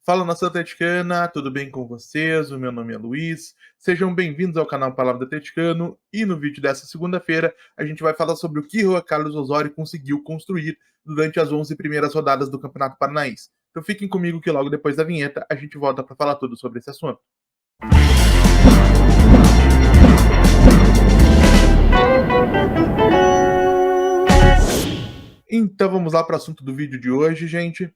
Fala, nação atleticana, tudo bem com vocês? O meu nome é Luiz. Sejam bem-vindos ao canal Palavra do Atleticano e no vídeo dessa segunda-feira a gente vai falar sobre o que Juan Carlos Osório conseguiu construir durante as 11 primeiras rodadas do Campeonato Paranaense. Então fiquem comigo que logo depois da vinheta a gente volta para falar tudo sobre esse assunto. Então vamos lá para o assunto do vídeo de hoje, gente.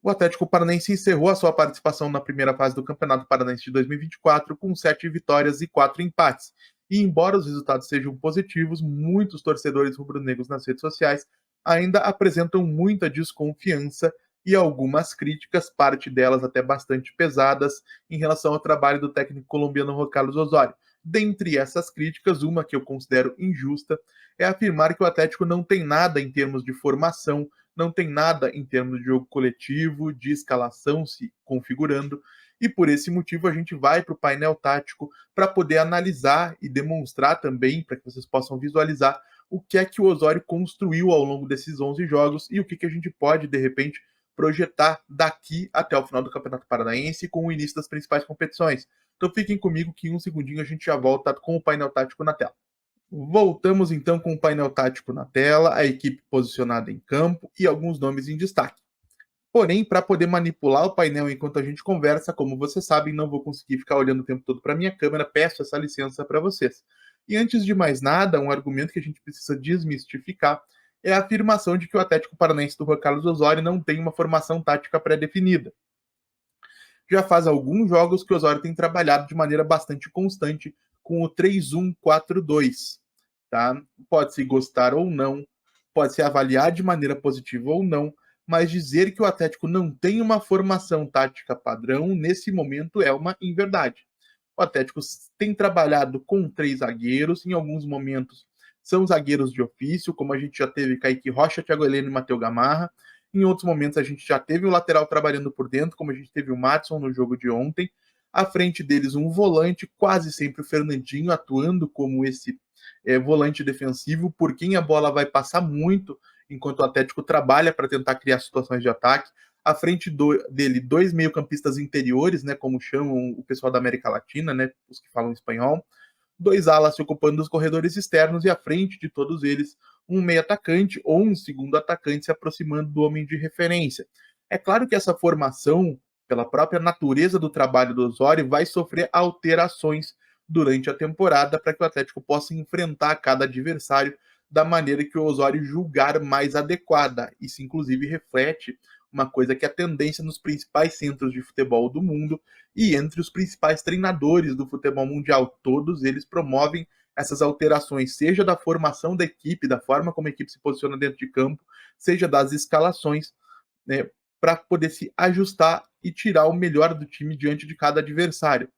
O Atlético Paranaense encerrou a sua participação na primeira fase do Campeonato Paranaense de 2024 com 7 vitórias e 4 empates. E embora os resultados sejam positivos, muitos torcedores rubro-negros nas redes sociais ainda apresentam muita desconfiança e algumas críticas, parte delas até bastante pesadas, em relação ao trabalho do técnico colombiano Juan Carlos Osório. Dentre essas críticas, uma que eu considero injusta é afirmar que o Atlético não tem nada em termos de formação, não tem nada em termos de jogo coletivo, de escalação se configurando, e por esse motivo a gente vai para o painel tático para poder analisar e demonstrar também, para que vocês possam visualizar o que é que o Osório construiu ao longo desses 11 jogos e o que a gente pode, de repente, projetar daqui até o final do Campeonato Paranaense com o início das principais competições. Então fiquem comigo que em um segundinho a gente já volta com o painel tático na tela. Voltamos então com o painel tático na tela, a equipe posicionada em campo e alguns nomes em destaque. Porém, para poder manipular o painel enquanto a gente conversa, como vocês sabem, não vou conseguir ficar olhando o tempo todo para minha câmera, peço essa licença para vocês. E antes de mais nada, um argumento que a gente precisa desmistificar é a afirmação de que o Atlético Paranaense do Juan Carlos Osório não tem uma formação tática pré-definida. Já faz alguns jogos que o Osório tem trabalhado de maneira bastante constante com o 3-1-4-2. Tá? Pode-se gostar ou não, pode-se avaliar de maneira positiva ou não, mas dizer que o Atlético não tem uma formação tática padrão nesse momento é uma inverdade. O Atlético tem trabalhado com 3 zagueiros, em alguns momentos são zagueiros de ofício, como a gente já teve Kaique Rocha, Thiago Heleno e Matheus Gamarra. Em outros momentos a gente já teve o lateral trabalhando por dentro, como a gente teve o Madison no jogo de ontem. À frente deles um volante, quase sempre o Fernandinho atuando como esse volante defensivo, por quem a bola vai passar muito, enquanto o Atlético trabalha para tentar criar situações de ataque. À frente dele, 2 meio-campistas interiores, né, como chamam o pessoal da América Latina, né, os que falam espanhol. 2 alas se ocupando dos corredores externos e à frente de todos eles, um meio atacante ou um segundo atacante se aproximando do homem de referência. É claro que essa formação, pela própria natureza do trabalho do Osório, vai sofrer alterações durante a temporada para que o Atlético possa enfrentar cada adversário da maneira que o Osório julgar mais adequada. Isso, inclusive, reflete uma coisa que é a tendência nos principais centros de futebol do mundo e entre os principais treinadores do futebol mundial. Todos eles promovem essas alterações, seja da formação da equipe, da forma como a equipe se posiciona dentro de campo, seja das escalações, né, para poder se ajustar e tirar o melhor do time diante de cada adversário.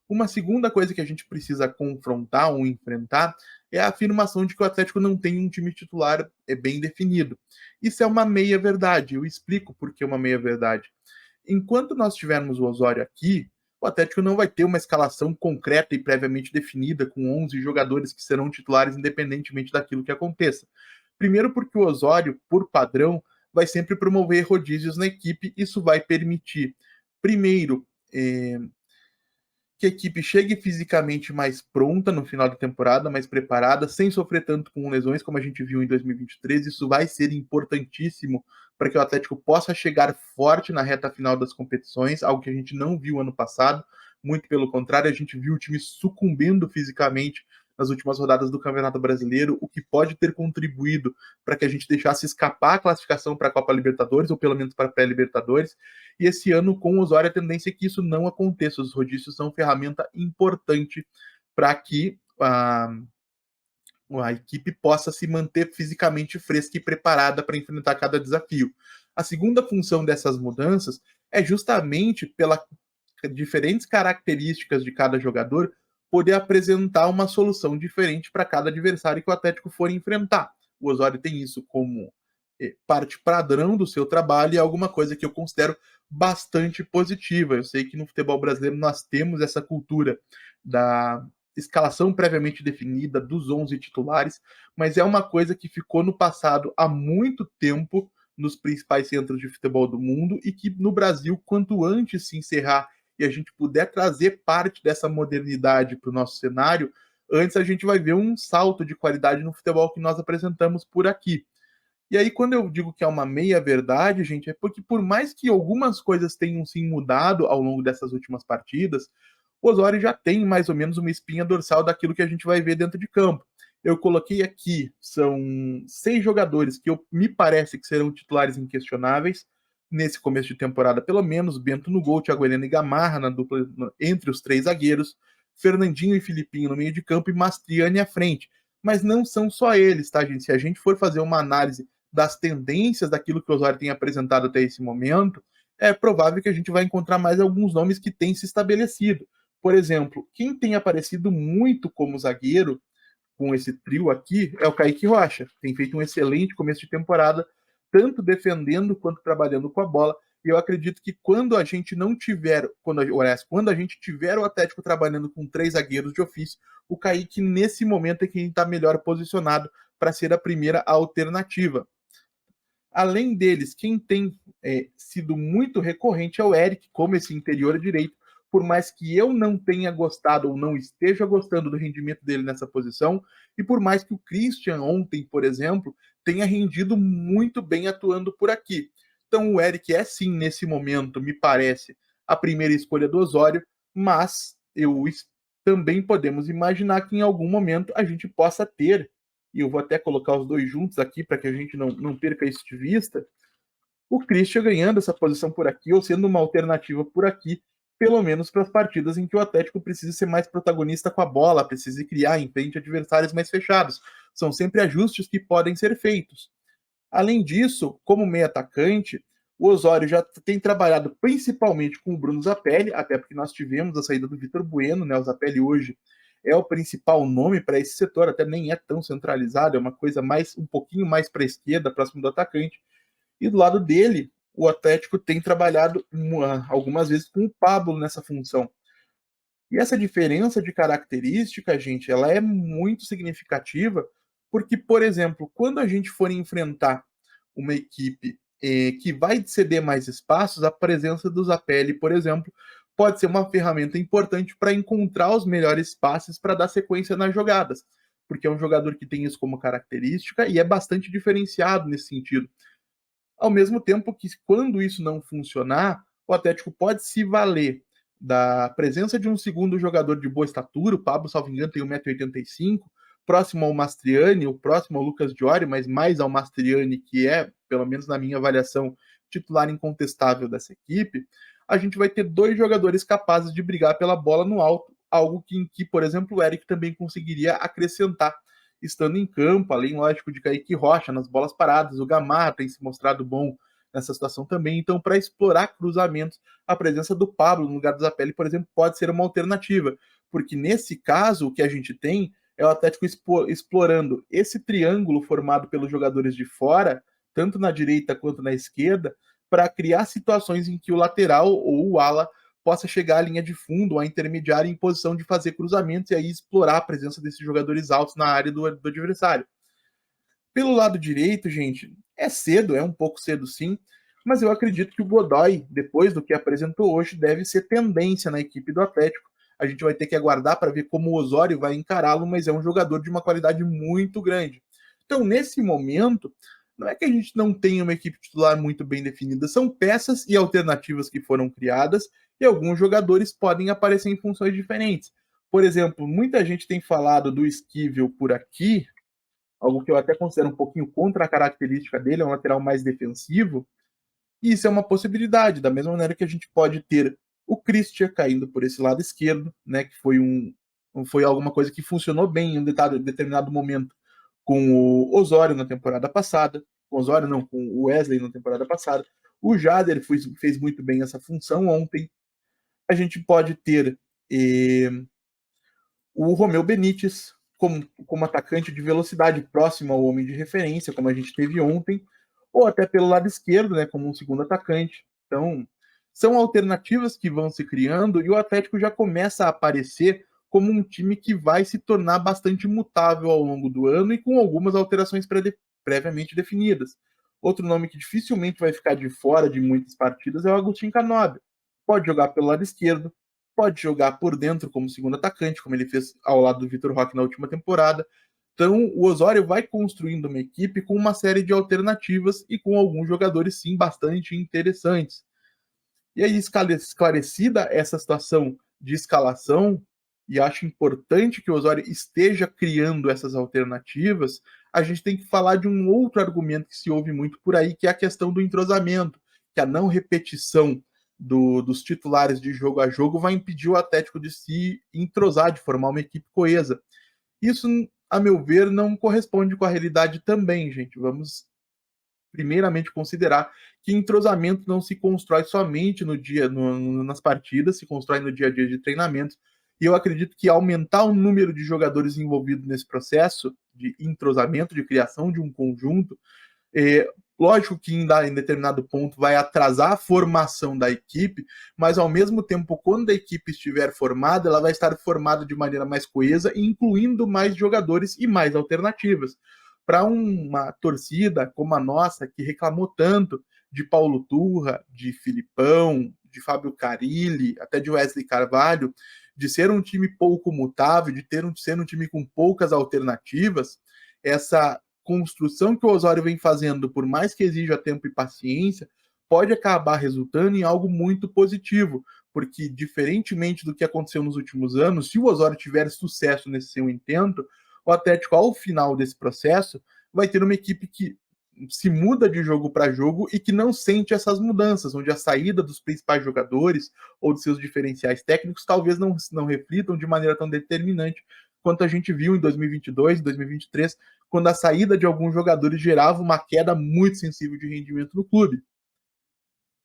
Uma segunda coisa que a gente precisa confrontar ou enfrentar é a afirmação de que o Atlético não tem um time titular bem definido. Isso é uma meia-verdade. Eu explico por que é uma meia-verdade. Enquanto nós tivermos o Osório aqui, o Atlético não vai ter uma escalação concreta e previamente definida, com 11 jogadores que serão titulares independentemente daquilo que aconteça. Primeiro porque o Osório, por padrão, vai sempre promover rodízios na equipe. Isso vai permitir, primeiro, que a equipe chegue fisicamente mais pronta no final da temporada, mais preparada, sem sofrer tanto com lesões como a gente viu em 2023. Isso vai ser importantíssimo para que o Atlético possa chegar forte na reta final das competições, algo que a gente não viu ano passado. Muito pelo contrário, a gente viu o time sucumbindo fisicamente nas últimas rodadas do Campeonato Brasileiro, o que pode ter contribuído para que a gente deixasse escapar a classificação para a Copa Libertadores, ou pelo menos para a pré-Libertadores. E esse ano, com o Osório, a tendência é que isso não aconteça. Os rodízios são ferramenta importante para que a equipe possa se manter fisicamente fresca e preparada para enfrentar cada desafio. A segunda função dessas mudanças é justamente pelas diferentes características de cada jogador poder apresentar uma solução diferente para cada adversário que o Atlético for enfrentar. O Osório tem isso como parte padrão do seu trabalho e é alguma coisa que eu considero bastante positiva. Eu sei que no futebol brasileiro nós temos essa cultura da escalação previamente definida dos 11 titulares, mas é uma coisa que ficou no passado há muito tempo, nos principais centros de futebol do mundo e que no Brasil, quanto antes se encerrar e a gente puder trazer parte dessa modernidade para o nosso cenário, antes a gente vai ver um salto de qualidade no futebol que nós apresentamos por aqui. E aí, quando eu digo que é uma meia-verdade, gente, é porque por mais que algumas coisas tenham sim mudado ao longo dessas últimas partidas, o Osório já tem mais ou menos uma espinha dorsal daquilo que a gente vai ver dentro de campo. Eu coloquei aqui, são 6 jogadores que me parece que serão titulares inquestionáveis nesse começo de temporada, pelo menos Bento no gol, Thiago Helena e Gamarra na dupla entre os 3 zagueiros, Fernandinho e Filipinho no meio de campo e Mastriani à frente. Mas não são só eles, tá, gente? Se a gente for fazer uma análise das tendências daquilo que o Osório tem apresentado até esse momento, é provável que a gente vai encontrar mais alguns nomes que têm se estabelecido. Por exemplo, quem tem aparecido muito como zagueiro com esse trio aqui é o Kaique Rocha. Tem feito um excelente começo de temporada, tanto defendendo quanto trabalhando com a bola. E eu acredito que quando a gente não tiver, quando a gente tiver o Atlético trabalhando com 3 zagueiros de ofício, o Kaique, nesse momento, é quem está melhor posicionado para ser a primeira alternativa. Além deles, quem tem sido muito recorrente é o Eric, como esse interior direito. Por mais que eu não tenha gostado ou não esteja gostando do rendimento dele nessa posição, e por mais que o Christian ontem, por exemplo, tenha rendido muito bem atuando por aqui. Então o Eric é sim, nesse momento, me parece, a primeira escolha do Osório, mas também podemos imaginar que em algum momento a gente possa ter, e eu vou até colocar os dois juntos aqui para que a gente não perca isso de vista, o Christian ganhando essa posição por aqui, ou sendo uma alternativa por aqui, pelo menos para as partidas em que o Atlético precisa ser mais protagonista com a bola, precisa criar em frente adversários mais fechados. São sempre ajustes que podem ser feitos. Além disso, como meio atacante, o Osório já tem trabalhado principalmente com o Bruno Zapelli, até porque nós tivemos a saída do Vitor Bueno, né? O Zapelli hoje é o principal nome para esse setor, até nem é tão centralizado, é uma coisa mais um pouquinho mais para a esquerda, próximo do atacante. E do lado dele, o Atlético tem trabalhado algumas vezes com o Pablo nessa função. E essa diferença de característica, gente, ela é muito significativa, porque, por exemplo, quando a gente for enfrentar uma equipe que vai ceder mais espaços, a presença do Zapelli, por exemplo, pode ser uma ferramenta importante para encontrar os melhores passes para dar sequência nas jogadas, porque é um jogador que tem isso como característica e é bastante diferenciado nesse sentido. Ao mesmo tempo que, quando isso não funcionar, o Atlético pode se valer da presença de um segundo jogador de boa estatura. O Pablo, salvo engano, tem 1,85 m, próximo ao Mastriani, o próximo ao Lucas Diori, mas mais ao Mastriani, que é, pelo menos na minha avaliação, titular incontestável dessa equipe. A gente vai ter 2 jogadores capazes de brigar pela bola no alto, algo em que, por exemplo, o Eric também conseguiria acrescentar estando em campo, além, lógico, de Kaique Rocha nas bolas paradas. O Gamarra tem se mostrado bom nessa situação também. Então, para explorar cruzamentos, a presença do Pablo no lugar do Zapelli, por exemplo, pode ser uma alternativa, porque nesse caso, o que a gente tem é o Atlético explorando esse triângulo formado pelos jogadores de fora, tanto na direita quanto na esquerda, para criar situações em que o lateral ou o ala possa chegar à linha de fundo, à intermediária, em posição de fazer cruzamentos e aí explorar a presença desses jogadores altos na área do adversário. Pelo lado direito, gente, é cedo, é um pouco cedo sim, mas eu acredito que o Godoy, depois do que apresentou hoje, deve ser tendência na equipe do Atlético. A gente vai ter que aguardar para ver como o Osório vai encará-lo, mas é um jogador de uma qualidade muito grande. Então, nesse momento, não é que a gente não tenha uma equipe titular muito bem definida, são peças e alternativas que foram criadas e alguns jogadores podem aparecer em funções diferentes. Por exemplo, muita gente tem falado do Esquivel por aqui, algo que eu até considero um pouquinho contra a característica dele, é um lateral mais defensivo, e isso é uma possibilidade, da mesma maneira que a gente pode ter o Christian caindo por esse lado esquerdo, né, que foi alguma coisa que funcionou bem em um determinado momento com o Osório na temporada passada, com o Osório não, com o Wesley na temporada passada. O Jader fez muito bem essa função ontem. A gente pode ter o Romeu Benítez como atacante de velocidade próximo ao homem de referência, como a gente teve ontem, ou até pelo lado esquerdo, né, como um segundo atacante. Então, são alternativas que vão se criando e o Atlético já começa a aparecer como um time que vai se tornar bastante mutável ao longo do ano e com algumas alterações previamente definidas. Outro nome que dificilmente vai ficar de fora de muitas partidas é o Agustin Canóbio. Pode jogar pelo lado esquerdo, pode jogar por dentro como segundo atacante, como ele fez ao lado do Vitor Roque na última temporada. Então, o Osório vai construindo uma equipe com uma série de alternativas e com alguns jogadores, sim, bastante interessantes. E aí, esclarecida essa situação de escalação, e acho importante que o Osório esteja criando essas alternativas, a gente tem que falar de um outro argumento que se ouve muito por aí, que é a questão do entrosamento, que a não repetição dos titulares de jogo a jogo vai impedir o Atlético de se entrosar, de formar uma equipe coesa. Isso, a meu ver, não corresponde com a realidade também, gente. Vamos primeiramente considerar que entrosamento não se constrói somente nas partidas, se constrói no dia a dia de treinamentos. E eu acredito que aumentar o número de jogadores envolvidos nesse processo de entrosamento, de criação de um conjunto, lógico que em determinado ponto vai atrasar a formação da equipe, mas ao mesmo tempo, quando a equipe estiver formada, ela vai estar formada de maneira mais coesa, incluindo mais jogadores e mais alternativas. Para uma torcida como a nossa, que reclamou tanto de Paulo Turra, de Filipão, de Fábio Carilli, até de Wesley Carvalho, de ser um time pouco mutável, de ser um time com poucas alternativas, essa construção que o Osório vem fazendo, por mais que exija tempo e paciência, pode acabar resultando em algo muito positivo, porque diferentemente do que aconteceu nos últimos anos, se o Osório tiver sucesso nesse seu intento, o Atlético, ao final desse processo, vai ter uma equipe que se muda de jogo para jogo e que não sente essas mudanças, onde a saída dos principais jogadores ou dos seus diferenciais técnicos talvez não reflitam de maneira tão determinante quanto a gente viu em 2022, 2023, quando a saída de alguns jogadores gerava uma queda muito sensível de rendimento no clube.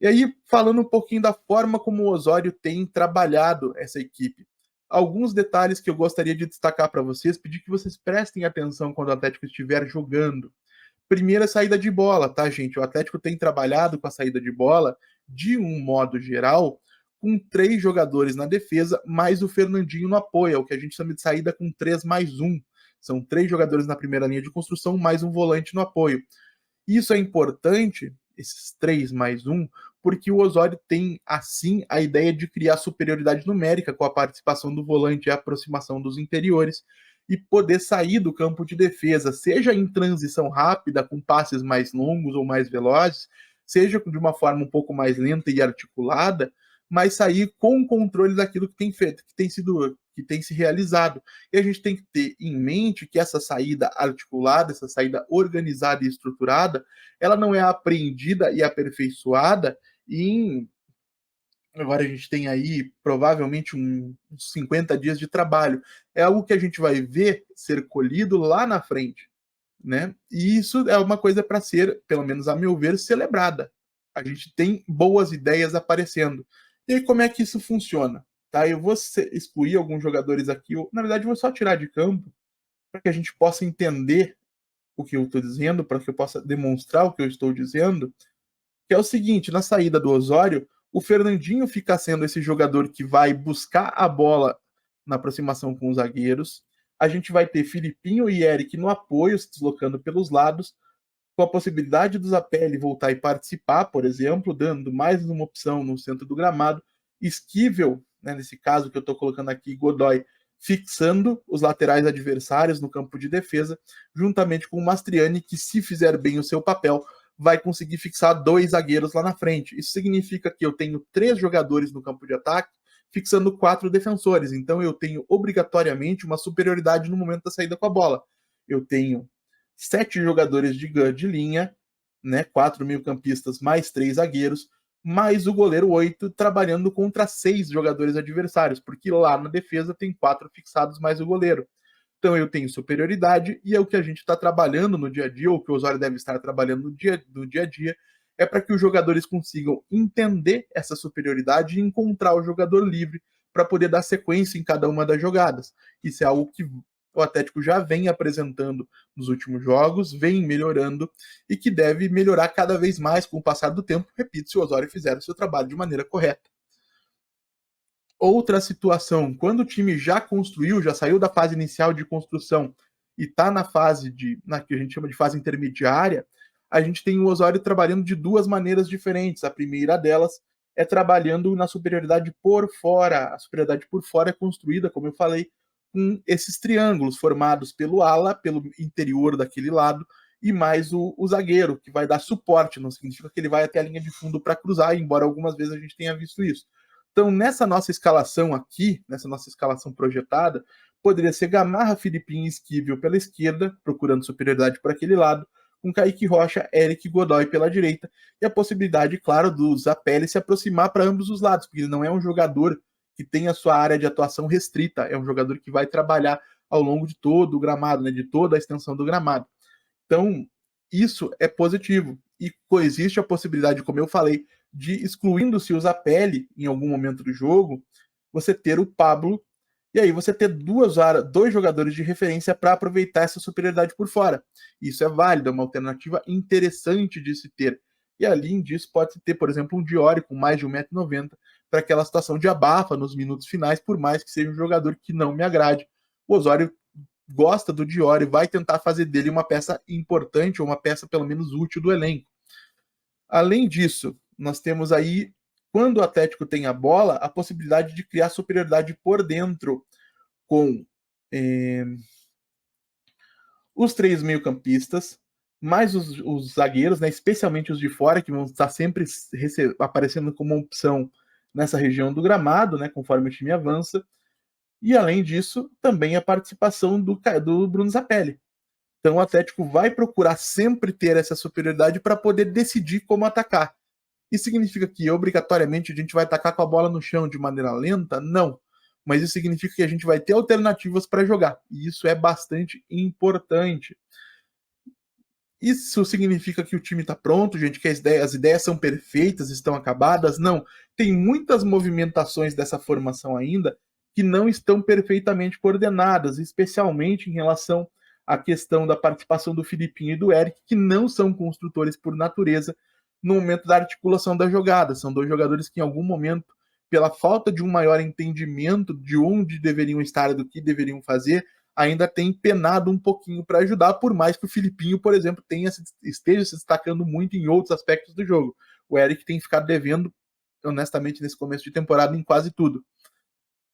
E aí, falando um pouquinho da forma como o Osório tem trabalhado essa equipe. Alguns detalhes que eu gostaria de destacar para vocês, pedir que vocês prestem atenção quando o Atlético estiver jogando. Primeira saída de bola, tá, gente? O Atlético tem trabalhado com a saída de bola, de um modo geral, com 3 jogadores na defesa, mais o Fernandinho no apoio, é o que a gente chama de saída com 3+1. São 3 jogadores na primeira linha de construção, mais um volante no apoio. Isso é importante, esses 3+1, porque o Osório tem, assim, a ideia de criar superioridade numérica com a participação do volante e a aproximação dos interiores e poder sair do campo de defesa, seja em transição rápida, com passes mais longos ou mais velozes, seja de uma forma um pouco mais lenta e articulada, mas sair com o controle daquilo que tem feito, que tem se realizado. E a gente tem que ter em mente que essa saída articulada, essa saída organizada e estruturada, ela não é aprendida e aperfeiçoada em. Agora a gente tem aí provavelmente uns 50 dias de trabalho. É algo que a gente vai ver ser colhido lá na frente, né? E isso é uma coisa para ser, pelo menos a meu ver, celebrada. A gente tem boas ideias aparecendo. E aí, como é que isso funciona? Tá? Eu vou excluir alguns jogadores aqui, na verdade, eu vou só tirar de campo para que a gente possa entender o que eu estou dizendo, para que eu possa demonstrar o que eu estou dizendo, que é o seguinte, na saída do Osório, o Fernandinho fica sendo esse jogador que vai buscar a bola na aproximação com os zagueiros. A gente vai ter Filipinho e Eric no apoio, se deslocando pelos lados, com a possibilidade do Zapelli voltar e participar, por exemplo, dando mais uma opção no centro do gramado. Esquivel, né, nesse caso que eu estou colocando aqui, Godoy, fixando os laterais adversários no campo de defesa, juntamente com o Mastriani, que, se fizer bem o seu papel, vai conseguir fixar 2 zagueiros lá na frente. Isso significa que eu tenho 3 jogadores no campo de ataque, fixando 4 defensores. Então eu tenho obrigatoriamente uma superioridade no momento da saída com a bola. Eu tenho 7 jogadores de linha, né, 4 meio-campistas mais 3 zagueiros, mais o goleiro 8 trabalhando contra 6 jogadores adversários, porque lá na defesa tem 4 fixados mais o goleiro. Então eu tenho superioridade e é o que a gente está trabalhando no dia a dia, ou que o Osório deve estar trabalhando no dia a dia, é para que os jogadores consigam entender essa superioridade e encontrar o jogador livre para poder dar sequência em cada uma das jogadas. Isso é algo que o Atlético já vem apresentando nos últimos jogos, vem melhorando e que deve melhorar cada vez mais com o passar do tempo, repito, se o Osório fizer o seu trabalho de maneira correta. Outra situação, quando o time já construiu, já saiu da fase inicial de construção e está na fase que a gente chama de fase intermediária, a gente tem o Osório trabalhando de duas maneiras diferentes. A primeira delas é trabalhando na superioridade por fora. A superioridade por fora é construída, como eu falei, com esses triângulos formados pelo ala, pelo interior daquele lado, e mais o zagueiro, que vai dar suporte. Não significa que ele vai até a linha de fundo para cruzar, embora algumas vezes a gente tenha visto isso. Então, nessa nossa escalação aqui, nessa nossa escalação projetada, poderia ser Gamarra, Filipinho e Esquivel pela esquerda, procurando superioridade por aquele lado, com Kaique Rocha, Eric Godoy pela direita, e a possibilidade, claro, do Zapelli se aproximar para ambos os lados, porque ele não é um jogador que tem a sua área de atuação restrita, é um jogador que vai trabalhar ao longo de todo o gramado, né, de toda a extensão do gramado. Então, isso é positivo. E coexiste a possibilidade, como eu falei, de, excluindo-se o Zapelli em algum momento do jogo, você ter o Pablo, e aí você ter dois jogadores de referência para aproveitar essa superioridade por fora. Isso é válido, é uma alternativa interessante de se ter. E além disso, pode-se ter, por exemplo, um Diori com mais de 1,90 m para aquela situação de abafa nos minutos finais, por mais que seja um jogador que não me agrade. O Osório gosta do Diori, vai tentar fazer dele uma peça importante, ou uma peça pelo menos útil do elenco. Além disso, nós temos aí, quando o Atlético tem a bola, a possibilidade de criar superioridade por dentro com os três meio-campistas, mais os zagueiros, né, especialmente os de fora, que vão estar sempre aparecendo como opção nessa região do gramado, né, conforme o time avança. E, além disso, também a participação do Bruno Zapelli. Então, o Atlético vai procurar sempre ter essa superioridade para poder decidir como atacar. Isso significa que, obrigatoriamente, a gente vai atacar com a bola no chão de maneira lenta? Não. Mas isso significa que a gente vai ter alternativas para jogar. E isso é bastante importante. Isso significa que o time está pronto, gente, que as ideias são perfeitas, estão acabadas? Não. Tem muitas movimentações dessa formação ainda que não estão perfeitamente coordenadas, especialmente em relação à questão da participação do Filipinho e do Eric, que não são construtores por natureza no momento da articulação da jogada. São dois jogadores que, em algum momento, pela falta de um maior entendimento de onde deveriam estar e do que deveriam fazer, ainda tem penado um pouquinho para ajudar, por mais que o Filipinho, por exemplo, esteja se destacando muito em outros aspectos do jogo. O Eric tem ficado devendo, honestamente, nesse começo de temporada, em quase tudo.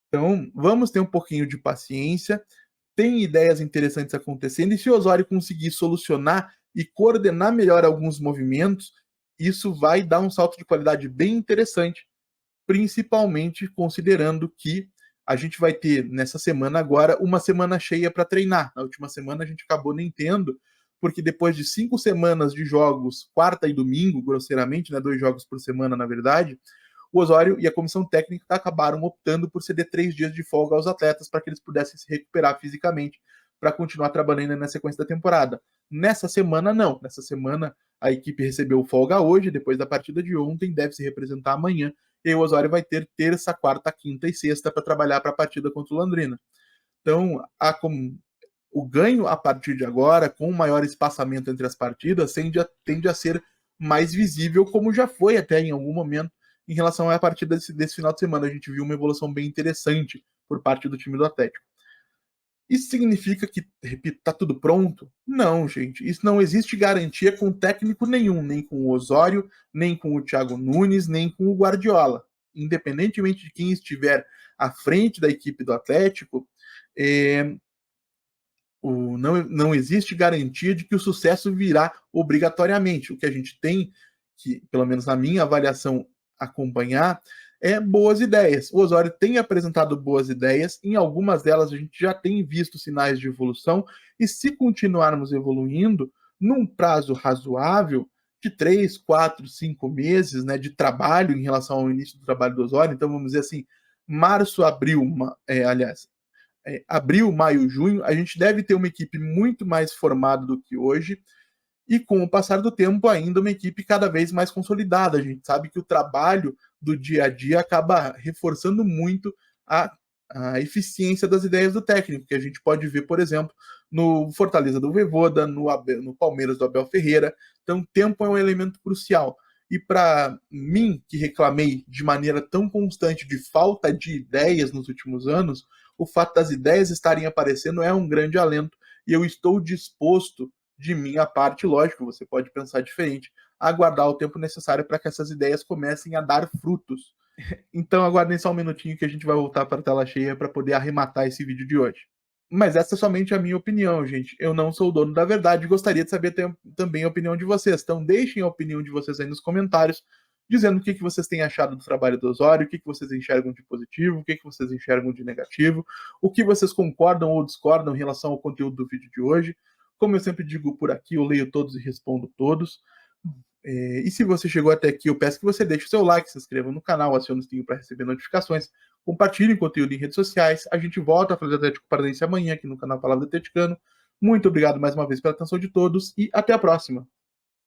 Então, vamos ter um pouquinho de paciência, tem ideias interessantes acontecendo, e se o Osório conseguir solucionar e coordenar melhor alguns movimentos, isso vai dar um salto de qualidade bem interessante, principalmente considerando que a gente vai ter nessa semana agora uma semana cheia para treinar. Na última semana a gente acabou nem tendo, porque depois de 5 semanas de jogos, quarta e domingo, grosseiramente, né, 2 jogos por semana, na verdade, o Osório e a comissão técnica acabaram optando por ceder 3 dias de folga aos atletas para que eles pudessem se recuperar fisicamente para continuar trabalhando na sequência da temporada. Nessa semana, não. Nessa semana, a equipe recebeu folga hoje, depois da partida de ontem, deve se representar amanhã, e o Osório vai ter terça, quarta, quinta e sexta para trabalhar para a partida contra o Londrina. Então, o ganho a partir de agora, com um maior espaçamento entre as partidas, tende a ser mais visível, como já foi até em algum momento, em relação à partida desse final de semana. A gente viu uma evolução bem interessante por parte do time do Atlético. Isso significa que, repito, está tudo pronto? Não, gente. Isso não existe garantia com técnico nenhum, nem com o Osório, nem com o Thiago Nunes, nem com o Guardiola. Independentemente de quem estiver à frente da equipe do Atlético, não existe garantia de que o sucesso virá obrigatoriamente. O que a gente tem que, pelo menos na minha avaliação, acompanhar boas ideias. O Osório tem apresentado boas ideias, em algumas delas a gente já tem visto sinais de evolução, e se continuarmos evoluindo, num prazo razoável, de 3, 4, 5 meses, né, de trabalho em relação ao início do trabalho do Osório, então vamos dizer assim, março, abril, abril, maio, junho, a gente deve ter uma equipe muito mais formada do que hoje, e com o passar do tempo ainda uma equipe cada vez mais consolidada. A gente sabe que o trabalho do dia a dia acaba reforçando muito a eficiência das ideias do técnico, que a gente pode ver, por exemplo, no Fortaleza do Vojvoda, no Palmeiras do Abel Ferreira. Então, tempo é um elemento crucial. E para mim, que reclamei de maneira tão constante de falta de ideias nos últimos anos, o fato das ideias estarem aparecendo é um grande alento, e eu estou disposto De minha parte, lógico, você pode pensar diferente, aguardar o tempo necessário para que essas ideias comecem a dar frutos. Então aguardem só um minutinho que a gente vai voltar para a tela cheia para poder arrematar esse vídeo de hoje. Mas essa é somente a minha opinião, gente. Eu não sou o dono da verdade e gostaria de saber também a opinião de vocês. Então deixem a opinião de vocês aí nos comentários, dizendo o que vocês têm achado do trabalho do Osório, o que vocês enxergam de positivo, o que vocês enxergam de negativo, o que vocês concordam ou discordam em relação ao conteúdo do vídeo de hoje. Como eu sempre digo por aqui, eu leio todos e respondo todos. E se você chegou até aqui, eu peço que você deixe o seu like, se inscreva no canal, acione o sininho para receber notificações, compartilhe o conteúdo em redes sociais. A gente volta a falar do Atlético Paranaense amanhã aqui no canal Palavra Atleticano. Muito obrigado mais uma vez pela atenção de todos e até a próxima.